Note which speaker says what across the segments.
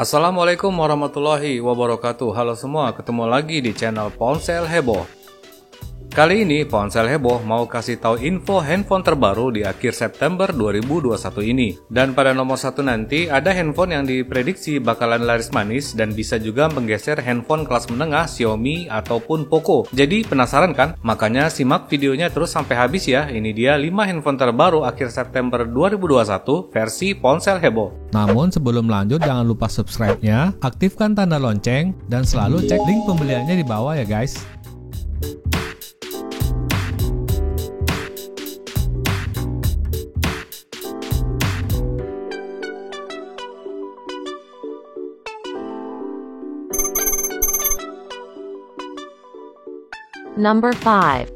Speaker 1: Assalamualaikum warahmatullahi wabarakatuh. Halo semua, ketemu lagi di channel Ponsel Heboh. Kali ini Ponsel Heboh mau kasih tahu info handphone terbaru di akhir September 2021 ini. Dan pada nomor 1 nanti ada handphone yang diprediksi bakalan laris manis dan bisa juga menggeser handphone kelas menengah Xiaomi ataupun Poco. Jadi penasaran kan? Makanya simak videonya terus sampai habis ya. Ini dia 5 handphone terbaru akhir September 2021 versi Ponsel Heboh.
Speaker 2: Namun sebelum lanjut jangan lupa subscribe-nya, aktifkan tanda lonceng, dan selalu cek link pembeliannya di bawah ya guys.
Speaker 3: Number 5.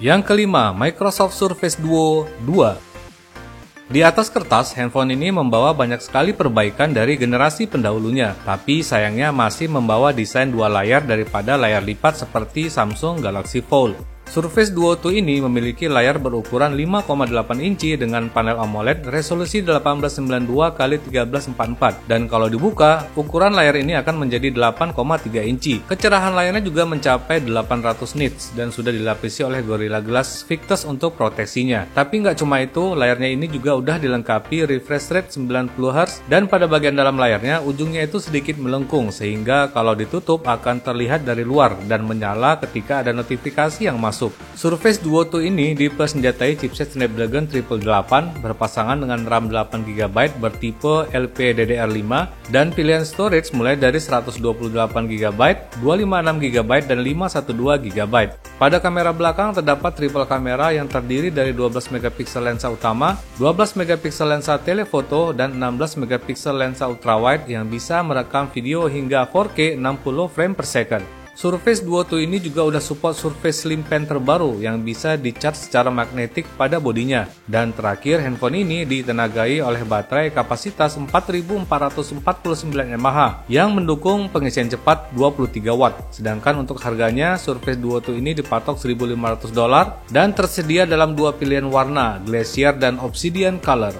Speaker 1: Yang kelima, Microsoft Surface Duo 2. Di atas kertas, handphone ini membawa banyak sekali perbaikan dari generasi pendahulunya, tapi sayangnya masih membawa desain dua layar daripada layar lipat seperti Samsung Galaxy Fold. Surface Duo 2 ini memiliki layar berukuran 5,8 inci dengan panel AMOLED resolusi 1892x1344 dan kalau dibuka, ukuran layar ini akan menjadi 8,3 inci. Kecerahan layarnya juga mencapai 800 nits dan sudah dilapisi oleh Gorilla Glass Victus untuk proteksinya. Tapi nggak cuma itu, layarnya ini juga udah dilengkapi refresh rate 90Hz dan pada bagian dalam layarnya ujungnya itu sedikit melengkung sehingga kalau ditutup akan terlihat dari luar dan menyala ketika ada notifikasi yang masuk. Surface Duo 2 ini dipersenjatai chipset Snapdragon 888 berpasangan dengan RAM 8GB bertipe LPDDR5 dan pilihan storage mulai dari 128GB, 256GB dan 512GB. Pada kamera belakang terdapat triple kamera yang terdiri dari 12MP lensa utama, 12MP lensa telefoto dan 16MP lensa ultrawide yang bisa merekam video hingga 4K 60 frame per second. Surface Duo 2 ini juga udah support Surface Slim Pen terbaru yang bisa di-charge secara magnetik pada bodinya. Dan terakhir, handphone ini ditenagai oleh baterai kapasitas 4449 mAh yang mendukung pengisian cepat 23 Watt. Sedangkan untuk harganya, Surface Duo 2 ini dipatok $1.500 dan tersedia dalam dua pilihan warna, Glacier dan Obsidian Color.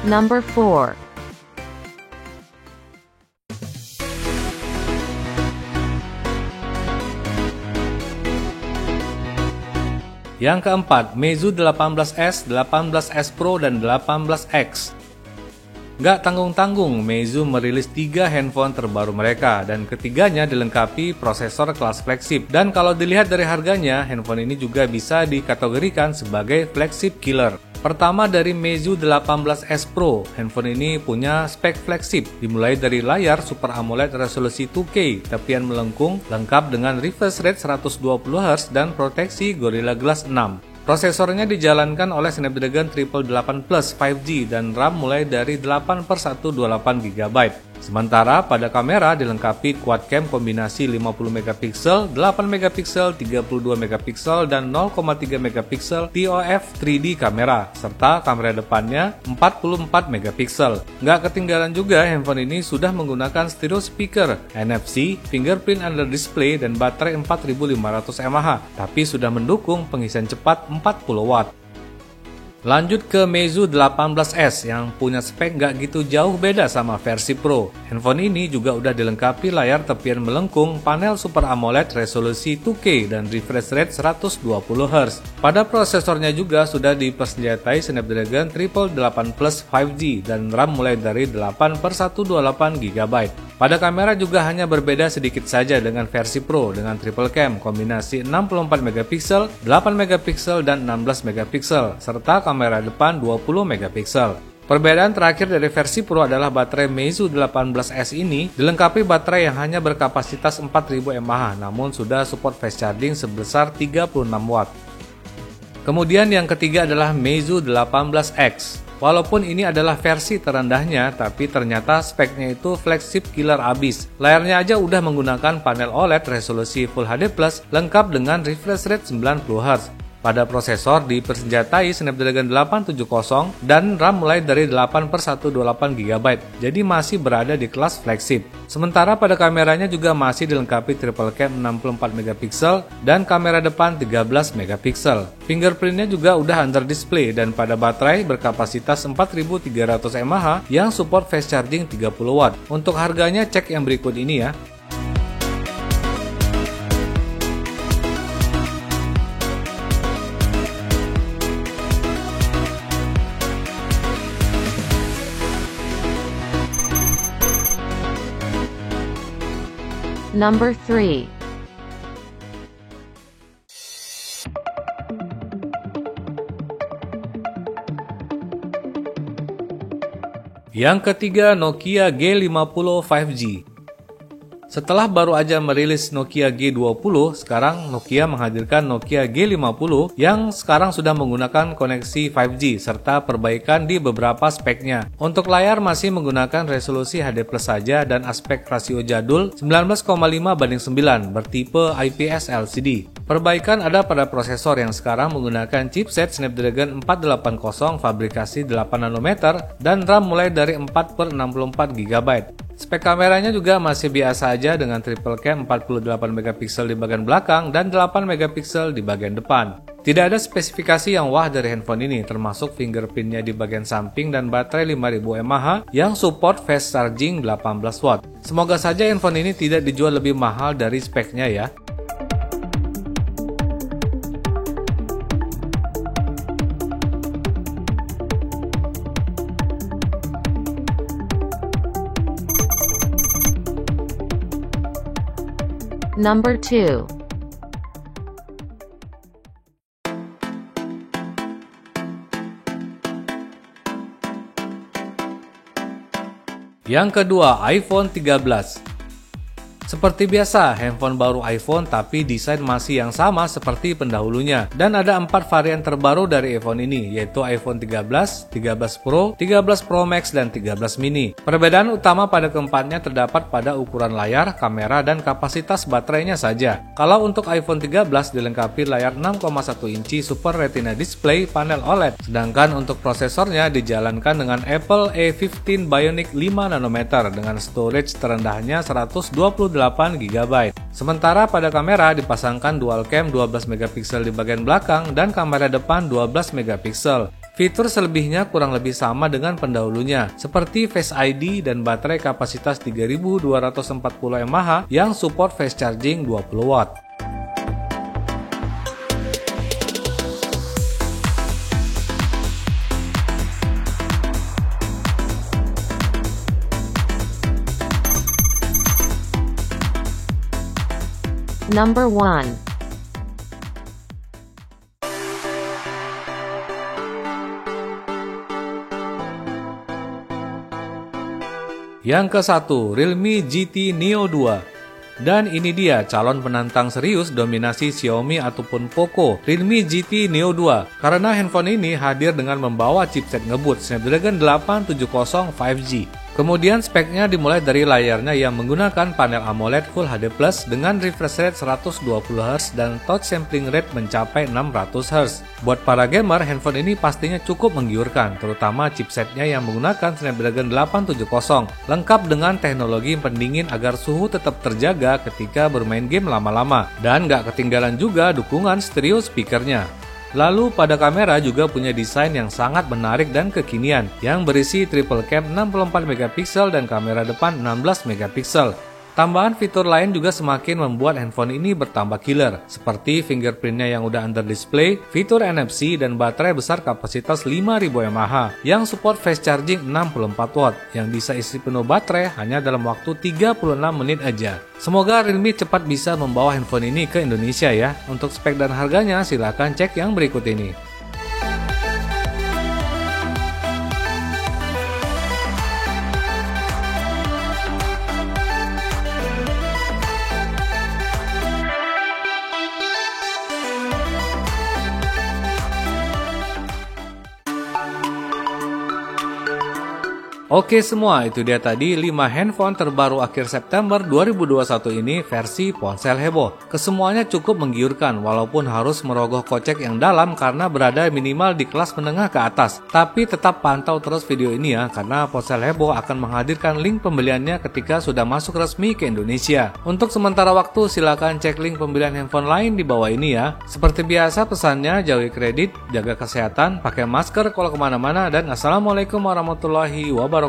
Speaker 3: Number 4.
Speaker 1: Yang keempat, Meizu 18S, 18S Pro, dan 18X. Nggak tanggung-tanggung, Meizu merilis 3 handphone terbaru mereka dan ketiganya dilengkapi prosesor kelas flagship. Dan kalau dilihat dari harganya, handphone ini juga bisa dikategorikan sebagai flagship killer. Pertama dari Meizu 18S Pro, handphone ini punya spek flagship, dimulai dari layar Super AMOLED resolusi 2K, tepian melengkung, lengkap dengan refresh rate 120Hz dan proteksi Gorilla Glass 6. Prosesornya dijalankan oleh Snapdragon 888 Plus 5G dan RAM mulai dari 8/128GB. Sementara pada kamera dilengkapi quad cam kombinasi 50MP, 8MP, 32MP dan 0,3MP TOF 3D kamera, serta kamera depannya 44MP. Nggak ketinggalan juga, handphone ini sudah menggunakan stereo speaker, NFC, fingerprint under display dan baterai 4500 mAh, tapi sudah mendukung pengisian cepat 40 Watt. Lanjut ke Meizu 18S yang punya spek nggak gitu jauh beda sama versi Pro. Handphone ini juga udah dilengkapi layar tepian melengkung, panel Super AMOLED resolusi 2K dan refresh rate 120Hz. Pada prosesornya juga sudah dipersenjatai Snapdragon 888 Plus 5G dan RAM mulai dari 8/128GB. Pada kamera juga hanya berbeda sedikit saja dengan versi Pro dengan triple cam kombinasi 64MP, 8MP dan 16MP serta kamera depan 20MP. Perbedaan terakhir dari versi Pro adalah baterai Meizu 18S ini dilengkapi baterai yang hanya berkapasitas 4000 mAh namun sudah support fast charging sebesar 36 Watt. Kemudian yang ketiga adalah Meizu 18X. Walaupun ini adalah versi terendahnya, tapi ternyata speknya itu flagship killer abis. Layarnya aja udah menggunakan panel OLED resolusi Full HD+, lengkap dengan refresh rate 90Hz. Pada prosesor dipersenjatai Snapdragon 870 dan RAM mulai dari 8/128 GB, jadi masih berada di kelas flagship. Sementara pada kameranya juga masih dilengkapi triple cam 64 MP dan kamera depan 13 MP. Fingerprintnya juga udah under display dan pada baterai berkapasitas 4300 mAh yang support fast charging 30 Watt. Untuk harganya cek yang berikut ini ya.
Speaker 3: Number 3.
Speaker 1: Yang ketiga, Nokia G50 5G. Setelah baru aja merilis Nokia G20, sekarang Nokia menghadirkan Nokia G50 yang sekarang sudah menggunakan koneksi 5G serta perbaikan di beberapa speknya. Untuk layar masih menggunakan resolusi HD+ saja dan aspek rasio jadul 19,5:9 bertipe IPS LCD. Perbaikan ada pada prosesor yang sekarang menggunakan chipset Snapdragon 480 fabrikasi 8 nanometer dan RAM mulai dari 4/64 GB. Spek kameranya juga masih biasa aja dengan triple cam 48 MP di bagian belakang dan 8 MP di bagian depan. Tidak ada spesifikasi yang wah dari handphone ini, termasuk fingerprintnya di bagian samping dan baterai 5000 mAh yang support fast charging 18 Watt. Semoga saja handphone ini tidak dijual lebih mahal dari speknya ya.
Speaker 3: Number 2.
Speaker 1: Yang kedua, iPhone 13. Seperti biasa, handphone baru iPhone tapi desain masih yang sama seperti pendahulunya. Dan ada 4 varian terbaru dari iPhone ini, yaitu iPhone 13, 13 Pro, 13 Pro Max, dan 13 mini. Perbedaan utama pada keempatnya terdapat pada ukuran layar, kamera, dan kapasitas baterainya saja. Kalau untuk iPhone 13 dilengkapi layar 6,1 inci Super Retina Display panel OLED, sedangkan untuk prosesornya dijalankan dengan Apple A15 Bionic 5 nanometer dengan storage terendahnya 128 GB. Sementara pada kamera dipasangkan dual cam 12 MP di bagian belakang dan kamera depan 12 MP. Fitur selebihnya kurang lebih sama dengan pendahulunya, seperti Face ID dan baterai kapasitas 3240 mAh yang support fast charging 20 Watt.
Speaker 3: Number 1.
Speaker 1: Yang ke-1, Realme GT Neo 2. Dan ini dia calon penantang serius dominasi Xiaomi ataupun Poco, Realme GT Neo 2. Karena handphone ini hadir dengan membawa chipset ngebut Snapdragon 870 5G. Kemudian speknya dimulai dari layarnya yang menggunakan panel AMOLED Full HD Plus dengan refresh rate 120Hz dan touch sampling rate mencapai 600Hz. Buat para gamer, handphone ini pastinya cukup menggiurkan, terutama chipsetnya yang menggunakan Snapdragon 870, lengkap dengan teknologi pendingin agar suhu tetap terjaga ketika bermain game lama-lama, dan nggak ketinggalan juga dukungan stereo speakernya. Lalu pada kamera juga punya desain yang sangat menarik dan kekinian yang berisi triple cam 64 MP dan kamera depan 16 MP. Tambahan fitur lain juga semakin membuat handphone ini bertambah killer, seperti fingerprintnya yang udah under display, fitur NFC, dan baterai besar kapasitas 5000 mAh yang support fast charging 64 Watt yang bisa isi penuh baterai hanya dalam waktu 36 menit aja. Semoga Realme cepat bisa membawa handphone ini ke Indonesia ya. Untuk spek dan harganya silahkan cek yang berikut ini. Oke semua, itu dia tadi 5 handphone terbaru akhir September 2021 ini versi ponsel heboh. Kesemuanya cukup menggiurkan walaupun harus merogoh kocek yang dalam karena berada minimal di kelas menengah ke atas. Tapi tetap pantau terus video ini ya, karena ponsel heboh akan menghadirkan link pembeliannya ketika sudah masuk resmi ke Indonesia. Untuk sementara waktu silakan cek link pembelian handphone lain di bawah ini ya. Seperti biasa pesannya, jauhi kredit, jaga kesehatan, pakai masker kalau kemana-mana, dan assalamualaikum warahmatullahi wabarakatuh.